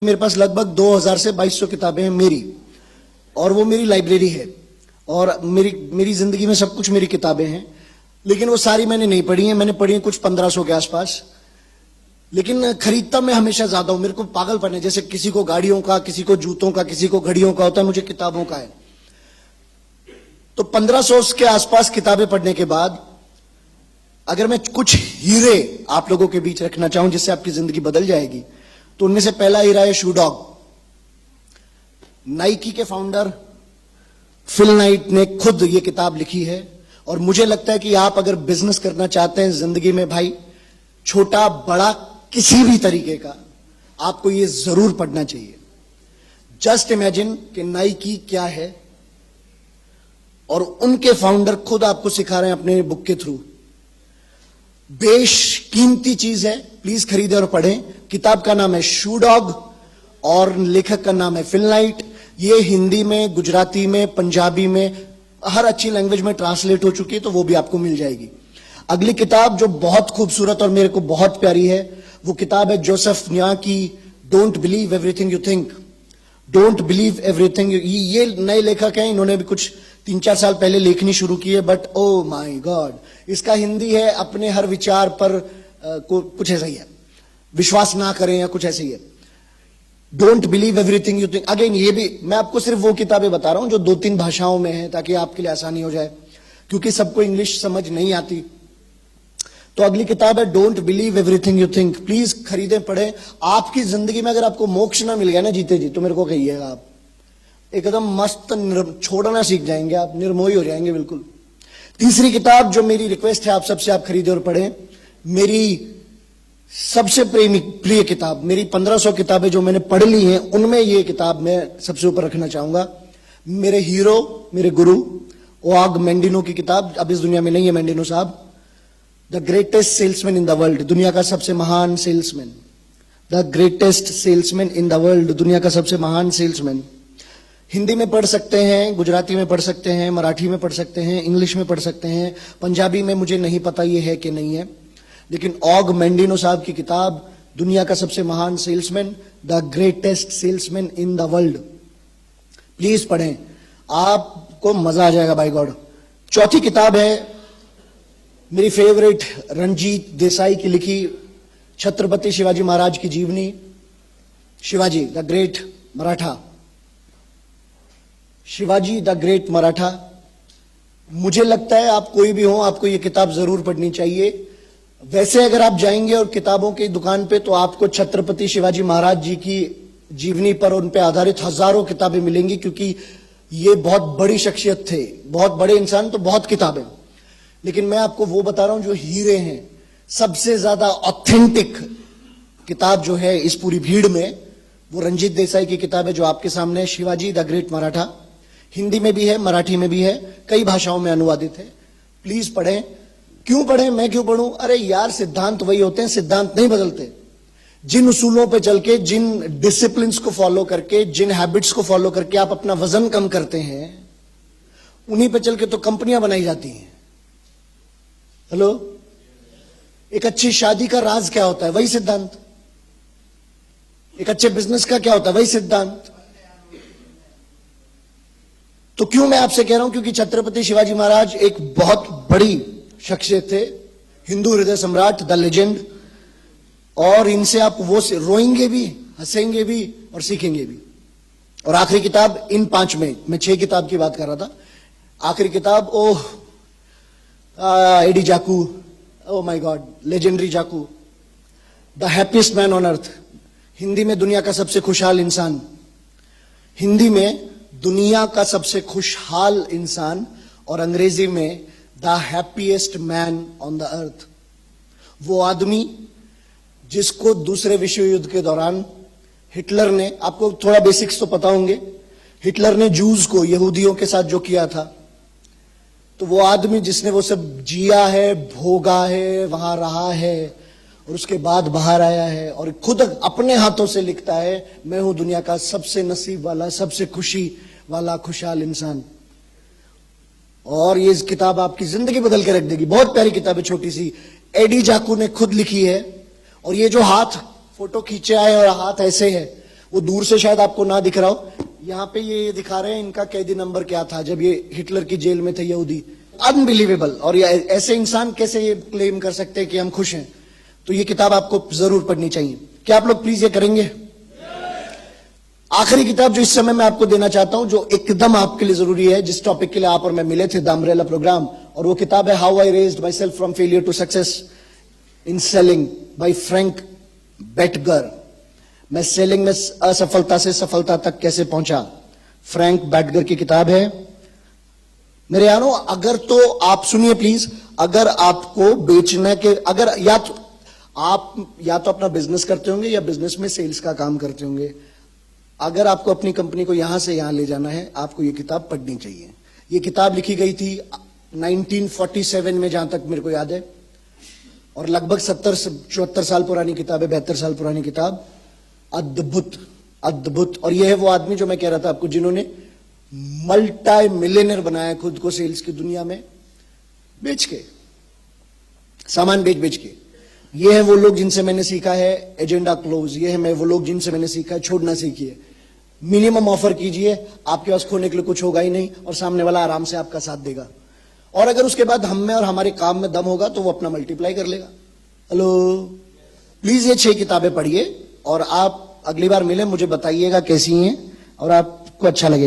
मेरे पास लगभग 2000 से 2200 किताबें हैं मेरी, और वो मेरी लाइब्रेरी है। और मेरी जिंदगी में सब कुछ मेरी किताबें हैं, लेकिन वो सारी मैंने नहीं पढ़ी हैं। मैंने पढ़ी हैं कुछ 1500 के आसपास, लेकिन खरीदता मैं हमेशा ज्यादा हूं। मेरे को पागलपन है, जैसे किसी को गाड़ियों का, किसी को जूतों का, किसी को घड़ियों का होता है, मुझे किताबों का है। तो 1500 के आसपास किताबें पढ़ने के बाद अगर मैं कुछ हीरे आप लोगों के बीच रखना चाहूं जिससे आपकी जिंदगी बदल जाएगी, तो उनमें से पहला हीरा है शू डॉग। नाइकी के फाउंडर फिल नाइट ने खुद ये किताब लिखी है, और मुझे लगता है कि आप अगर बिजनेस करना चाहते हैं जिंदगी में, भाई छोटा बड़ा किसी भी तरीके का, आपको ये जरूर पढ़ना चाहिए। जस्ट इमेजिन कि नाइकी क्या है, और उनके फाउंडर खुद आपको सिखा रहे हैं अपने बुक के थ्रू। बेशकीमती चीज है, प्लीज खरीदें और पढ़ें। किताब का नाम है शू डॉग और लेखक का नाम है फिल नाइट। ये हिंदी में, गुजराती में, पंजाबी में, हर अच्छी लैंग्वेज में ट्रांसलेट हो चुकी है, तो वो भी आपको मिल जाएगी। अगली किताब जो बहुत खूबसूरत और मेरे को बहुत प्यारी है, वो किताब है जोसेफ न्या की don't believe everything you think. Don't believe everything. ये नए लेखक हैं, इन्होंने भी कुछ 3-4 साल पहले लेखनी शुरू की है, बट ओ माय गॉड, इसका हिंदी है अपने हर विचार पर कुछ ऐसा ही है, विश्वास ना करें या कुछ ऐसे ही है। Don't believe everything you think. Again ये भी मैं आपको सिर्फ वो किताबें बता रहा हूं जो 2-3 भाषाओं में है, ताकि आपके लिए आसानी हो जाए, क्योंकि सबको इंग्लिश समझ नहीं आती। तो अगली किताब है don't believe everything you think. Please खरीदें, पढ़ें। आपकी जिंदगी में अगर आपको मोक्ष ना मिल गया ना जीते जी, तो मेरे को कहिएगा, आप एकदम मस्त छोड़ना सीख जाएंगे, आप निर्मोही हो जाएंगे बिल्कुल। तीसरी किताब जो मेरी रिक्वेस्ट है आप सबसे, आप खरीदें और पढ़ें। मेरी सबसे प्रिय किताब, मेरी 1500 किताबें जो मैंने पढ़ ली हैं, उनमें ये किताब मैं सबसे ऊपर रखना चाहूंगा। मेरे हीरो, मेरे गुरु ओआग मेंडिनो की किताब, अब इस दुनिया में नहीं है मेंडिनो साहब। The greatest salesman in the world, दुनिया का सबसे महान salesman. The greatest salesman in the world, दुनिया का सबसे महान सेल्समैन। हिंदी में पढ़ सकते हैं, गुजराती में पढ़ सकते हैं, मराठी में पढ़ सकते हैं, इंग्लिश में पढ़ सकते हैं, पंजाबी में मुझे नहीं पता ये है कि नहीं है, लेकिन ऑग मेंडिनो साहब की किताब दुनिया का सबसे महान salesman, the greatest salesman in the world, please पढ़ें, आपको मजा आ जाएगा बाय गॉड। चौथी किताब है मेरी फेवरेट, रणजीत देसाई की लिखी छत्रपति शिवाजी महाराज की जीवनी, Shivaji the great Maratha. Shivaji the great Maratha, मुझे लगता है आप कोई भी हो, आपको यह किताब जरूर पढ़नी चाहिए। वैसे अगर आप जाएंगे और किताबों की दुकान पे, तो आपको छत्रपति शिवाजी महाराज जी की जीवनी पर, उन पे आधारित हजारों किताबें मिलेंगी, क्योंकि ये बहुत बड़ी शख्सियत थे, बहुत बड़े इंसान, तो बहुत किताबें। लेकिन मैं आपको वो बता रहा हूं जो हीरे हैं। सबसे ज्यादा ऑथेंटिक किताब जो है इस पूरी भीड़ में, वो रंजीत देसाई की किताब है जो आपके सामने है, शिवाजी द ग्रेट मराठा। हिंदी में भी है, मराठी में भी है, कई भाषाओं में अनुवादित है। प्लीज पढ़ें। क्यों पढ़ें, मैं क्यों पढ़ूं? अरे यार, सिद्धांत वही होते हैं, सिद्धांत नहीं बदलते। जिन उसूलों पे चल के, जिन डिसिप्लिन्स को फॉलो करके, जिन हैबिट्स को फॉलो करके आप अपना वजन कम करते हैं, उन्हीं पे चल के तो कंपनियां बनाई जाती हैं। हेलो, एक अच्छी शादी का राज क्या होता है? वही सिद्धांत। एक अच्छे बिजनेस का क्या होता है? वही सिद्धांत। तो क्यों मैं आपसे कह रहा हूं? क्योंकि छत्रपति शिवाजी महाराज एक बहुत बड़ी शख्सियत थे, हिंदू हृदय सम्राट, द लेजेंड, और इनसे आप वो रोएंगे भी, हंसेंगे भी और सीखेंगे भी। और आखिरी किताब इन 5 में, मैं 6 किताब की बात कर रहा था, आखिरी किताब, oh Eddie Jaku, oh my god, legendary Jaku, the happiest man on earth. Hindi में दुनिया का सबसे खुशहाल इंसान, हिंदी में दुनिया का सबसे खुशहाल इंसान, और अंग्रेजी में the happiest man on the earth. वो आदमी जिसको दूसरे विश्व युद्ध के दौरान हिटलर ने, आपको थोड़ा बेसिक्स तो पता होंगे, हिटलर ने जूस को, यहूदियों के साथ जो किया था, तो वो आदमी जिसने वो सब जिया है, भोगा है, वहां रहा है, और उसके बाद बाहर आया है, और खुद अपने हाथों से लिखता है, मैं हूं दुनिया का सबसे नसीब वाला, सबसे खुशी वाला, खुशहाल इंसान। और ये किताब आपकी जिंदगी बदल के रख देगी। बहुत प्यारी किताब है, छोटी सी, एडी जाकू ने खुद लिखी है। और ये जो हाथ फोटो खींचा है और हाथ ऐसे है, वो दूर से शायद आपको ना दिख रहा हो, यहाँ पे ये दिखा रहे हैं इनका कैदी नंबर क्या था जब ये हिटलर की जेल में थे यहूदी। अनबिलीवेबल। और ये ऐसे इंसान कैसे ये क्लेम कर सकते हैं कि हम खुश हैं? तो ये किताब आपको जरूर पढ़नी चाहिए। क्या आप लोग प्लीज ये करेंगे? आखिरी किताब जो इस समय मैं आपको देना चाहता हूं, जो एकदम आपके लिए जरूरी है, जिस टॉपिक के लिए आप और मैं मिले थे, द अम्ब्रेला प्रोग्राम, और वो किताब है how I raised myself from failure to success in selling by Frank Bettger. मैं सेलिंग में असफलता से सफलता तक कैसे पहुंचा, फ्रैंक बेटगर की किताब है। मेरे यारो, अगर तो आप सुनिए प्लीज, अगर आपको बेचने के, अगर आप या तो अपना बिजनेस करते होंगे या बिजनेस में सेल्स का काम करते होंगे, अगर आपको अपनी कंपनी को यहां से यहां ले जाना है, आपको ये किताब पढ़नी चाहिए। ये किताब लिखी गई थी 1947 में, जहां तक मेरे को याद है, और लगभग 74 साल पुरानी किताब है, 72 साल पुरानी किताब। अद्भुत अद्भुत। और ये है वो आदमी जो मैं कह रहा था आपको, जिन्होंने मल्टी मिलियनर बनाया खुद को सेल्स की दुनिया में, बेच के, सामान बेच बेच के। ये है वो लोग जिनसे मैंने सीखा है एजेंडा क्लोज। ये है मैं वो लोग जिनसे मैंने सीखा है छोड़ना सीखिए। मिनिमम ऑफर कीजिए, आपके पास खोने के लिए कुछ होगा ही नहीं, और सामने वाला आराम से आपका साथ देगा। और अगर उसके बाद हम में और हमारे काम में दम होगा तो वो अपना मल्टीप्लाई कर लेगा। हेलो, प्लीज ये 6 किताबें पढ़िए, और आप अगली बार मिले मुझे बताइएगा कैसी हैं और आपको अच्छा लगेगा।